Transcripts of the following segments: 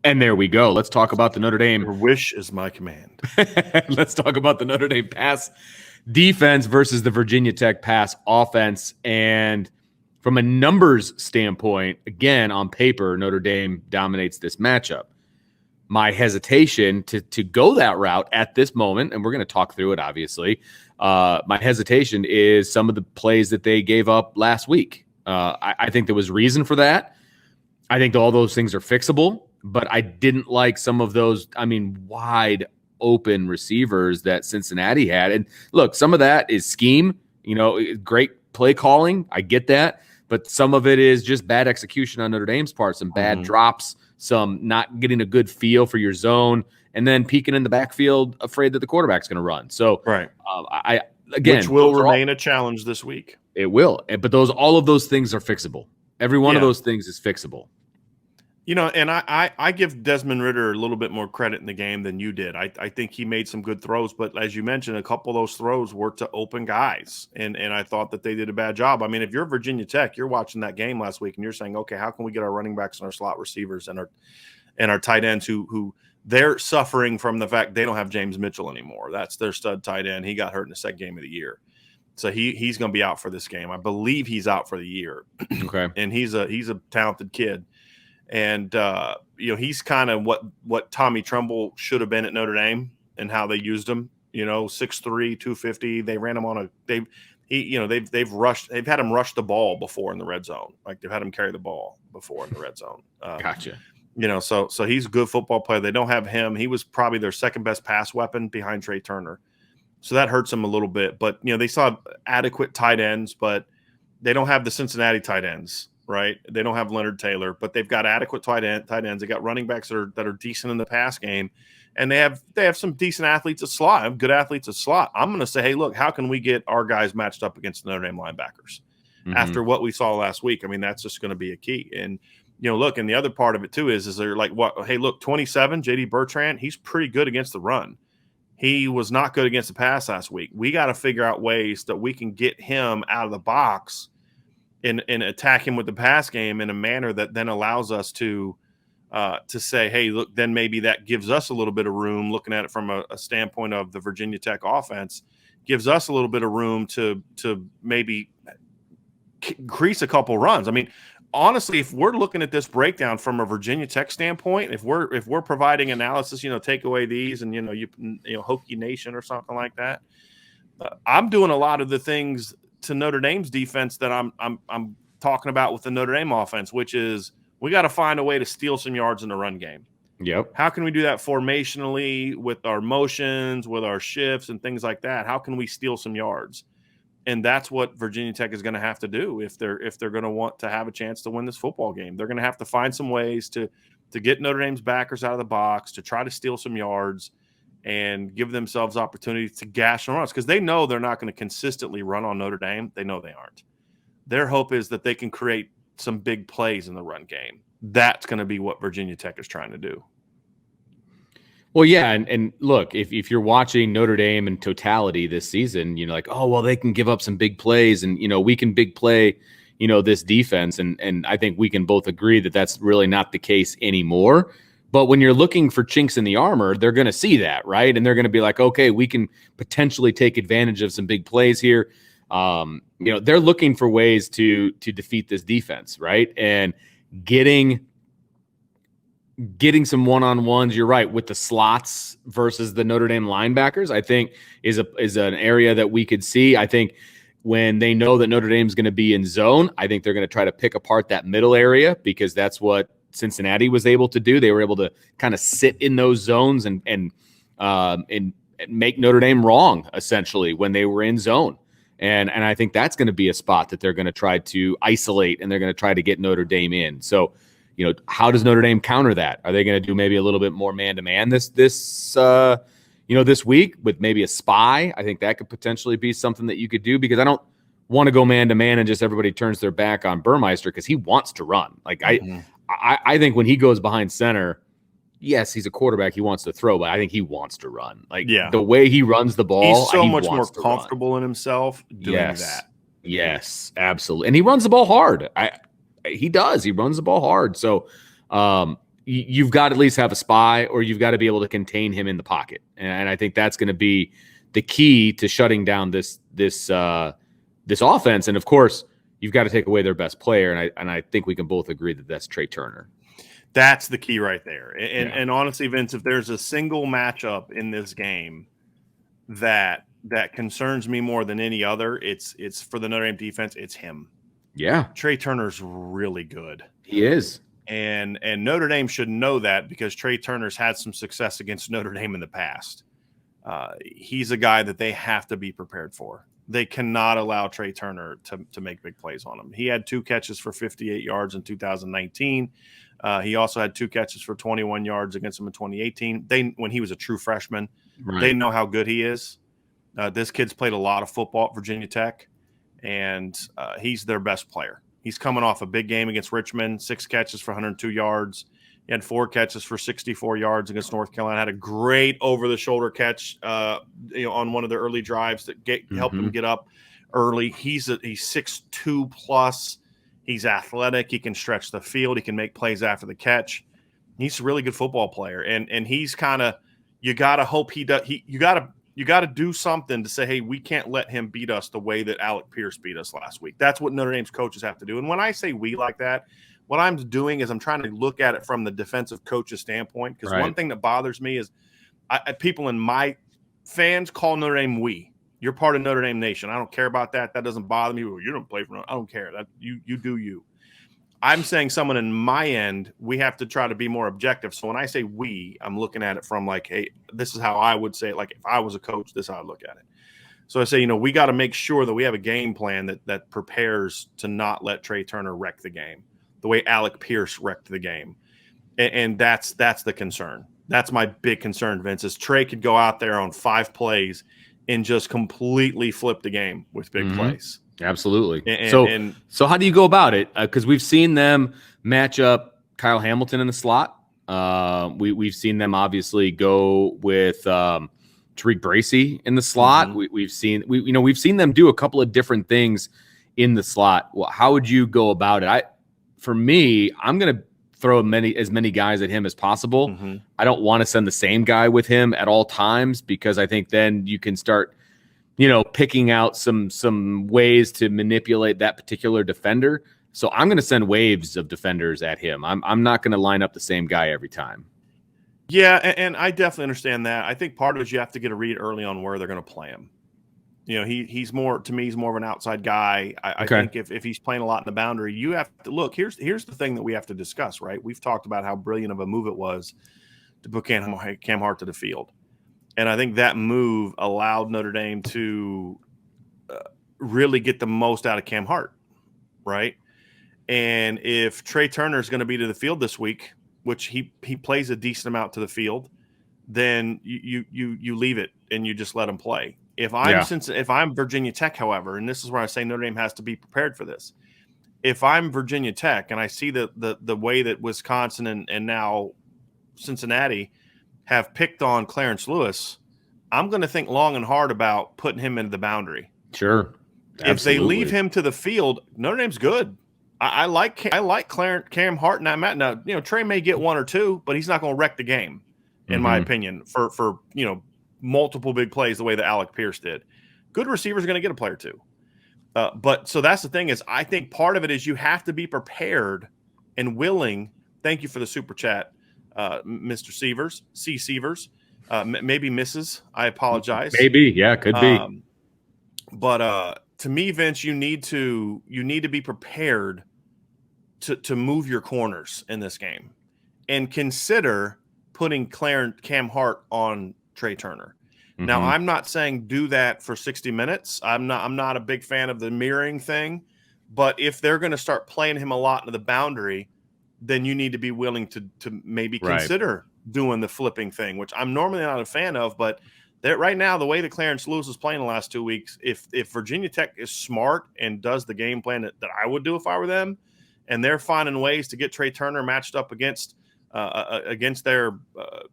And there we go. Let's talk about the Notre Dame. Your wish is my command. Let's talk about the Notre Dame pass defense versus the Virginia Tech pass offense. And from a numbers standpoint, again, on paper, Notre Dame dominates this matchup. My hesitation to go that route at this moment, and we're going to talk through it, obviously, my hesitation is some of the plays that they gave up last week. I think there was reason for that. I think all those things are fixable, but I didn't like some of those, wide open receivers that Cincinnati had. And look, some of that is scheme, great play calling. I get that. But some of it is just bad execution on Notre Dame's part, some bad drops, some not getting a good feel for your zone, and then peeking in the backfield, afraid that the quarterback's going to run. So, right. Which will remain a challenge this week. It will. But all of those things are fixable. Every one of those things is fixable. And I give Desmond Ridder a little bit more credit in the game than you did. I think he made some good throws, but as you mentioned, a couple of those throws were to open guys, and I thought that they did a bad job. If you're Virginia Tech, you're watching that game last week, and you're saying, okay, how can we get our running backs and our slot receivers and our tight ends who they're suffering from the fact they don't have James Mitchell anymore. That's their stud tight end. He got hurt in the second game of the year. So he's going to be out for this game. I believe he's out for the year. Okay. And he's a talented kid. And, he's kind of what Tommy Tremble should have been at Notre Dame and how they used him, 6'3", 250. They ran him they've had him rush the ball before in the red zone. Like they've had him carry the ball before in the red zone. Gotcha. So he's a good football player. They don't have him. He was probably their second best pass weapon behind Trey Turner. So that hurts them a little bit. But, they saw adequate tight ends, but they don't have the Cincinnati tight ends. Right, they don't have Leonard Taylor, but they've got adequate tight ends. They got running backs that are decent in the pass game, and they have some decent athletes at slot, good athletes at slot. I'm going to say, hey, look, how can we get our guys matched up against the Notre Dame linebackers after what we saw last week? That's just going to be a key. And look, and the other part of it too is they're like, what? Hey, look, 27, JD Bertrand, he's pretty good against the run. He was not good against the pass last week. We got to figure out ways that we can get him out of the box and attack him with the pass game in a manner that then allows us to say, hey, look, then maybe that gives us a little bit of room, looking at it from a standpoint of the Virginia Tech offense, gives us a little bit of room to maybe increase a couple runs. Honestly, if we're looking at this breakdown from a Virginia Tech standpoint, if we're providing analysis, take away these and, Hokie Nation or something like that, I'm doing a lot of the things to Notre Dame's defense that I'm talking about with the Notre Dame offense, which is we got to find a way to steal some yards in the run game. Yep. How can we do that formationally with our motions, with our shifts and things like that? How can we steal some yards? And that's what Virginia Tech is going to have to do if they're going to want to have a chance to win this football game. They're going to have to find some ways to get Notre Dame's backers out of the box, to try to steal some yards and give themselves opportunities to gash and runs, because they know they're not going to consistently run on Notre Dame. They know they aren't. Their hope is that they can create some big plays in the run game. That's going to be what Virginia Tech is trying to do. Well, yeah, and look, if you're watching Notre Dame in totality this season, like, oh, well, they can give up some big plays, and, we can big play, this defense, and I think we can both agree that that's really not the case anymore. But when you're looking for chinks in the armor, they're going to see that, right? And they're going to be like, okay, we can potentially take advantage of some big plays here. They're looking for ways to defeat this defense, right? And getting some one-on-ones, you're right, with the slots versus the Notre Dame linebackers, I think is an area that we could see. I think when they know that Notre Dame's going to be in zone, I think they're going to try to pick apart that middle area, because that's what Cincinnati was able to do. They were able to kind of sit in those zones and make Notre Dame wrong, essentially, when they were in zone. And I think that's going to be a spot that they're going to try to isolate, and they're going to try to get Notre Dame in. So, how does Notre Dame counter that? Are they going to do maybe a little bit more man-to-man this week with maybe a spy? I think that could potentially be something that you could do, because I don't want to go man-to-man and just everybody turns their back on Burmeister, because he wants to run. Like I think when he goes behind center, yes, he's a quarterback. He wants to throw, but I think he wants to run. The way he runs the ball, he's so much more comfortable in himself doing that. Yes, absolutely. And he runs the ball hard. He does. He runs the ball hard. So you've got to at least have a spy, or you've got to be able to contain him in the pocket. And I think that's going to be the key to shutting down this offense. And of course, you've got to take away their best player. And I think we can both agree that that's Trey Turner. That's the key right there. And honestly, Vince, if there's a single matchup in this game that concerns me more than any other, it's for the Notre Dame defense. It's him. Yeah. Trey Turner's really good. He is. And Notre Dame should know that, because Trey Turner's had some success against Notre Dame in the past. He's a guy that they have to be prepared for. They cannot allow Trey Turner to make big plays on him. He had 2 catches for 58 yards in 2019. He also had 2 catches for 21 yards against them in 2018. When he was a true freshman, They know how good he is. This kid's played a lot of football at Virginia Tech, and he's their best player. He's coming off a big game against Richmond, 6 catches for 102 yards. He had 4 catches for 64 yards against North Carolina. Had a great over-the-shoulder catch, on one of the early drives that helped him get up early. He's 6'2 plus. He's athletic. He can stretch the field. He can make plays after the catch. He's a really good football player, and he's kind of, you got to hope he does. You got to do something to say, hey, we can't let him beat us the way that Alec Pierce beat us last week. That's what Notre Dame's coaches have to do. And when I say we like that, what I'm doing is I'm trying to look at it from the defensive coach's standpoint, because one thing that bothers me is people in my fans call Notre Dame we. You're part of Notre Dame Nation. I don't care about that. That doesn't bother me. Well, you don't play for Notre Dame. I don't care. That you do you. I'm saying someone in my end, we have to try to be more objective. So when I say we, I'm looking at it from like, hey, this is how I would say it. Like if I was a coach, this is how I look at it. So I say, we got to make sure that we have a game plan that prepares to not let Trey Turner wreck the game the way Alec Pierce wrecked the game. And that's the concern. That's my big concern, Vince, is Trey could go out there on 5 plays and just completely flip the game with big plays. Absolutely. So how do you go about it? Because we've seen them match up Kyle Hamilton in the slot. We've seen them obviously go with Tariq Bracy in the slot. We've seen them do a couple of different things in the slot. Well, how would you go about it? For me, I'm going to throw as many guys at him as possible. I don't want to send the same guy with him at all times, because I think then you can start picking out some ways to manipulate that particular defender. So I'm going to send waves of defenders at him. I'm not going to line up the same guy every time. Yeah, and I definitely understand that. I think part of it is you have to get a read early on where they're going to play him. He's more of an outside guy. I think if he's playing a lot in the boundary, you have to look. Here's the thing that we have to discuss, right? We've talked about how brilliant of a move it was to put Cam Hart to the field. And I think that move allowed Notre Dame to really get the most out of Cam Hart, right? And if Trey Turner is going to be to the field this week, which he plays a decent amount to the field, then you leave it and you just let him play. If I'm Virginia Tech, however, and this is where I say Notre Dame has to be prepared for this. If I'm Virginia Tech and I see the way that Wisconsin and now Cincinnati have picked on Clarence Lewis, I'm going to think long and hard about putting him into the boundary. Sure. Absolutely. If they leave him to the field, Notre Dame's good. I like Cam Hart in that match. Now, Trey may get 1 or 2, but he's not going to wreck the game, in my opinion, for multiple big plays the way that Alec Pierce did. Good receivers are going to get a player too. But so that's the thing is, I think part of it is you have to be prepared and willing. Thank you for the super chat, Mr. Sievers, C. Sievers, maybe Mrs. I apologize. Maybe, yeah, could be. But to me, Vince, you need to be prepared to move your corners in this game, and consider putting Cam Hart on Trey Turner. Now, I'm not saying do that for 60 minutes. I'm not a big fan of the mirroring thing, but if they're going to start playing him a lot into the boundary, then you need to be willing to maybe consider doing the flipping thing, which I'm normally not a fan of. But right now, the way that Clarence Lewis is playing the last 2 weeks, if Virginia Tech is smart and does the game plan that I would do if I were them, and they're finding ways to get Trey Turner matched up against their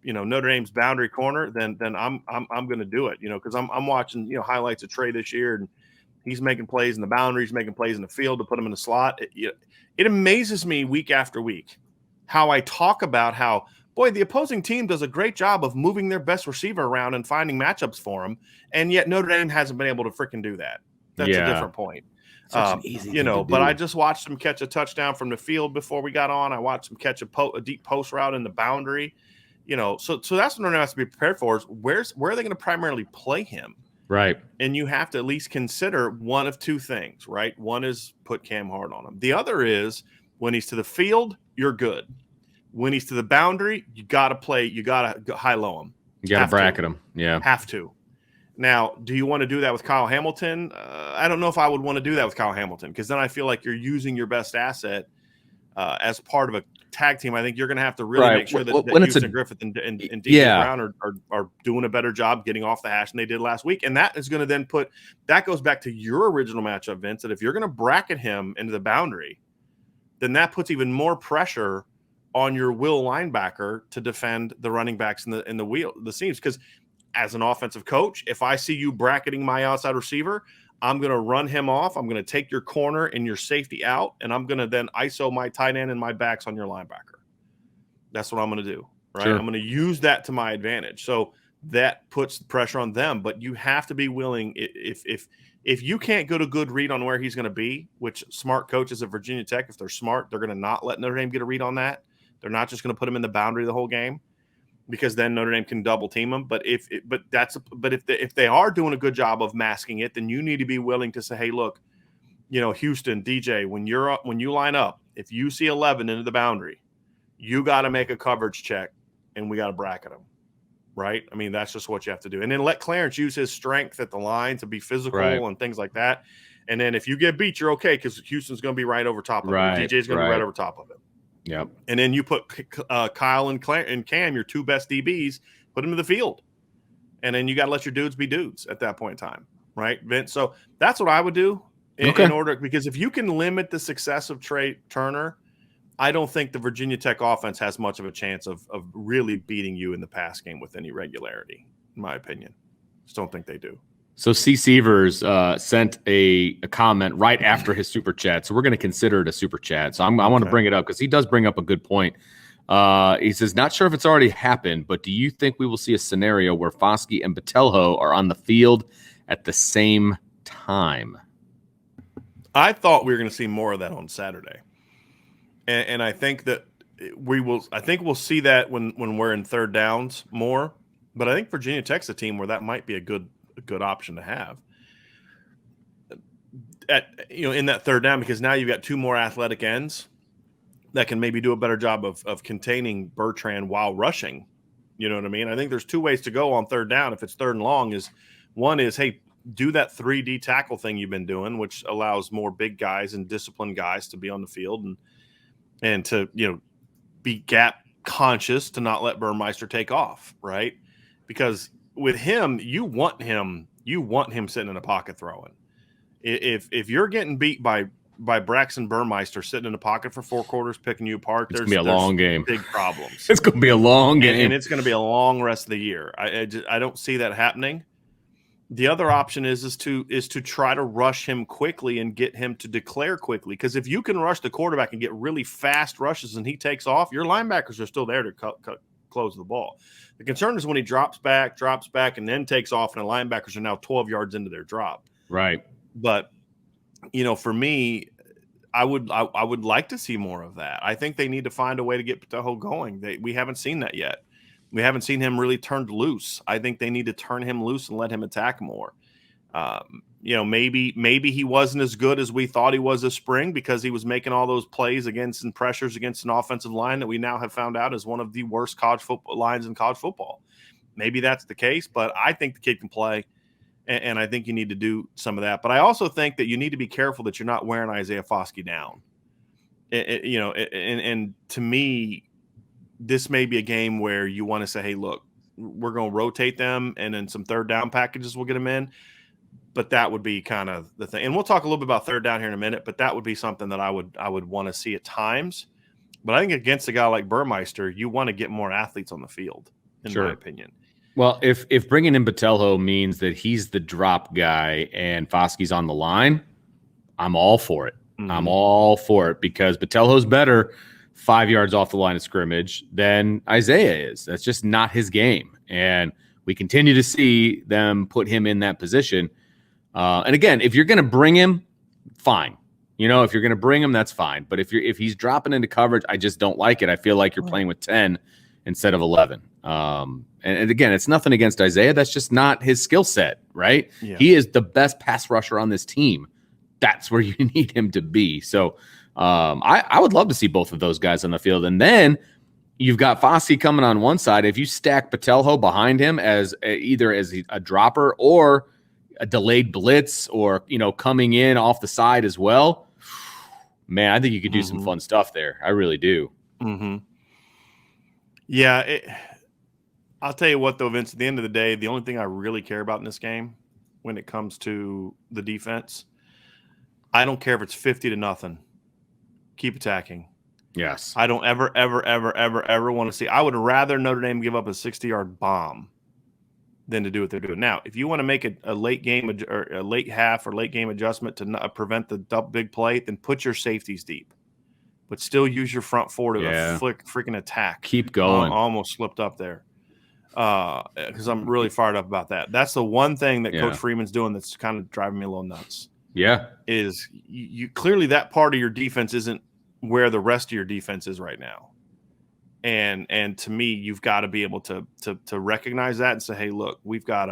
Notre Dame's boundary corner, then I'm going to do it, because I'm watching highlights of Trey this year, and he's making plays in the boundaries, making plays in the field to put him in the slot. It amazes me week after week how I talk about how, boy, the opposing team does a great job of moving their best receiver around and finding matchups for him, and yet Notre Dame hasn't been able to freaking do that. That's a different point. Such an easy thing to do. But I just watched him catch a touchdown from the field before we got on. I watched him catch a deep post route in the boundary. So that's what Notre Dame has to be prepared for, is where are they going to primarily play him? Right. And you have to at least consider one of two things, right? One is put Cam Hart on him. The other is when he's to the field, you're good. When he's to the boundary, you got to play. You got to high-low him. You got to bracket him. Yeah. Have to. Now, do you want to do that with Kyle Hamilton? I don't know if I would want to do that with Kyle Hamilton, because then I feel like you're using your best asset as part of a tag team. I think you're going to have to really make sure that Houston Griffith and DJ Brown are doing a better job getting off the hash than they did last week. And that is going to then that goes back to your original matchup, Vince, that if you're going to bracket him into the boundary, then that puts even more pressure on your will linebacker to defend the running backs in the seams. Because as an offensive coach, if I see you bracketing my outside receiver, I'm going to run him off. I'm going to take your corner and your safety out, and I'm going to then ISO my tight end and my backs on your linebacker. That's what I'm going to do, right? Sure. I'm going to use that to my advantage. So that puts pressure on them, but you have to be willing. If you can't get a good read on where he's going to be, which smart coaches at Virginia Tech, if they're smart, they're going to not let Notre Dame get a read on that. They're not just going to put him in the boundary the whole game, because then Notre Dame can double team him. But if they are doing a good job of masking it, then you need to be willing to say, hey, look, Houston, DJ, when you line up, if you see 11 into the boundary, you got to make a coverage check, and we got to bracket them, right? I mean, that's just what you have to do. And then let Clarence use his strength at the line to be physical and things like that. And then if you get beat, you're okay, because Houston's going to be right over top of it. DJ's going to be right over top of it. Yep. And then you put Kyle and Cam, your two best DBs, put them in the field. And then you got to let your dudes be dudes at that point in time, right, Vince? So that's what I would do in order, because if you can limit the success of Trey Turner, I don't think the Virginia Tech offense has much of a chance of really beating you in the pass game with any regularity, in my opinion. Just don't think they do. So C. Sievers sent a comment right after his super chat. So we're going to consider it a super chat. So I want to bring it up because he does bring up a good point. He says, not sure if it's already happened, but do you think we will see a scenario where Foskey and Botelho are on the field at the same time? I thought we were going to see more of that on Saturday. And I think that we will. I think we'll see that when we're in third downs more. But I think Virginia Tech's a team where that might be a good option to have in that third down, because now you've got two more athletic ends that can maybe do a better job of containing Bertrand while rushing. You know what I mean? I think there's two ways to go on third down. If it's third and long, one is, hey, do that 3D tackle thing you've been doing, which allows more big guys and disciplined guys to be on the field and to, be gap conscious to not let Burmeister take off. Right. Because with him, you want him sitting in a pocket throwing. If you're getting beat by Braxton Burmeister sitting in a pocket for 4 quarters, picking you apart, there's going to be a long game. Big problems. It's going to be a long game. And it's going to be a long rest of the year. I don't see that happening. The other option is to try to rush him quickly and get him to declare quickly. Because if you can rush the quarterback and get really fast rushes and he takes off, your linebackers are still there to close the ball. The concern is when he drops back, and then takes off, and the linebackers are now 12 yards into their drop. Right. But, for me, I would like to see more of that. I think they need to find a way to get Botelho going. We haven't seen that yet. We haven't seen him really turned loose. I think they need to turn him loose and let him attack more. Maybe he wasn't as good as we thought he was this spring because he was making all those plays against and pressures against an offensive line that we now have found out is one of the worst college football lines in college football. Maybe that's the case, but I think the kid can play, and I think you need to do some of that. But I also think that you need to be careful that you're not wearing Isaiah Foskey down. And to me, this may be a game where you want to say, hey, look, we're going to rotate them, and then some third down packages will get them in. But that would be kind of the thing. And we'll talk a little bit about third down here in a minute, but that would be something that I would want to see at times. But I think against a guy like Burmeister, you want to get more athletes on the field, in my opinion. Well, if bringing in Botelho means that he's the drop guy and Foskey's on the line, I'm all for it. Mm-hmm. I'm all for it because Botelho's better 5 yards off the line of scrimmage than Isaiah is. That's just not his game. And we continue to see them put him in that position. And again, if you're going to bring him, fine. If you're going to bring him, that's fine. But if he's dropping into coverage, I just don't like it. I feel like you're playing with 10 instead of 11. And again, it's nothing against Isaiah. That's just not his skill set, right? Yeah. He is the best pass rusher on this team. That's where you need him to be. So I would love to see both of those guys on the field. And then you've got Foskey coming on one side. If you stack Patelho behind him as either as a dropper or a delayed blitz or, coming in off the side as well, man, I think you could do some fun stuff there. I really do. Mm-hmm. Yeah. I'll tell you what, though, Vince, at the end of the day, the only thing I really care about in this game when it comes to the defense, I don't care if it's 50-0. Keep attacking. Yes. I don't ever want to see. I would rather Notre Dame give up a 60-yard bomb than to do what they're doing. Now, if you want to make a late game or a late half or late game adjustment to prevent the big play, then put your safeties deep. But still use your front four to freaking attack. Keep going. Almost slipped up there. Because I'm really fired up about that. That's the one thing that Coach Freeman's doing that's kind of driving me a little nuts. Yeah. Is you clearly that part of your defense isn't where the rest of your defense is right now. And to me, you've got to be able to recognize that and say, hey, look, we've got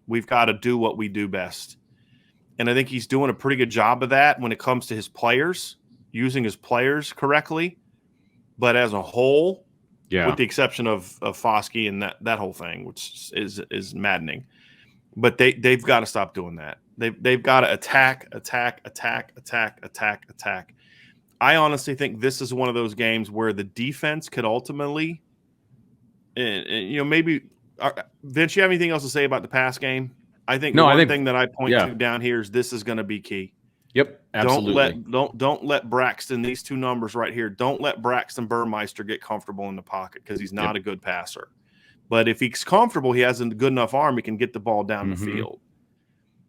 to do what we do best. And I think he's doing a pretty good job of that when it comes to his players, using his players correctly. But as a whole, with the exception of Foskey and that whole thing, which is maddening. But they've got to stop doing that. They've got to attack. I honestly think this is one of those games where the defense could ultimately, maybe Vince, you have anything else to say about the pass game? I think one thing that I point to down here is this is going to be key. Yep, absolutely. Don't let Braxton, these two numbers right here, don't let Braxton Burmeister get comfortable in the pocket because he's not a good passer. But if he's comfortable, he has a good enough arm, he can get the ball down the field.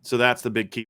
So that's the big key.